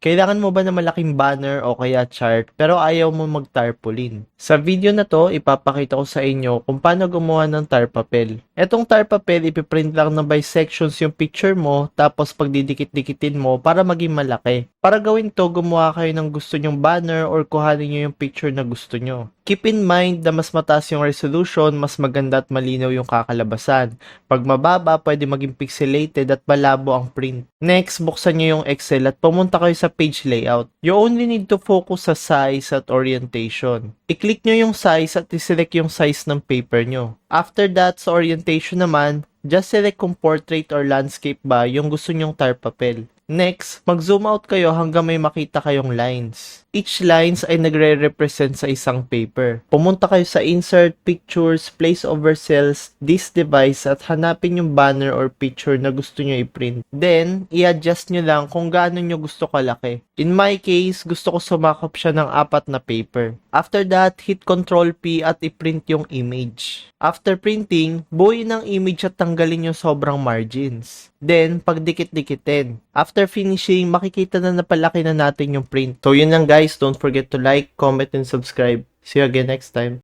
Kailangan mo ba na malaking banner o kaya chart pero ayaw mo mag-tarpaulin? Sa video na to, ipapakita ko sa inyo kung paano gumawa ng tar papel. Etong tar papel, ipiprint lang ng by sections yung picture mo tapos pagdidikit-dikitin mo para maging malaki. Para gawin to, gumawa kayo ng gusto nyong banner or kuhanin nyo yung picture na gusto nyo. Keep in mind na mas mataas yung resolution, mas maganda at malinaw yung kakalabasan. Pag mababa, pwede maging pixelated at malabo ang print. Next, buksan nyo yung Excel at pumunta kayo sa page layout. You only need to focus sa size at orientation. I-click nyo yung size at i-select yung size ng paper nyo. After that, sa orientation naman, just select kung portrait or landscape ba yung gusto nyong tar papel. Next, mag-zoom out kayo hanggang may makita kayong lines. Each lines ay nagre-represent sa isang paper. Pumunta kayo sa Insert, Pictures, Place Over Cells, This Device at hanapin yung banner or picture na gusto nyo i-print. Then, i-adjust nyo lang kung gaano nyo gusto kalaki. In my case, gusto ko sumakop siya ng 4 na paper. After that, hit Ctrl P at i-print yung image. After printing, buuin ang image at tanggalin yung sobrang margins. Then, pagdikit-dikitin. After finishing, makikita na napalaki na natin yung print. So, yun lang guys. Don't forget to like, comment, and subscribe. See you again next time.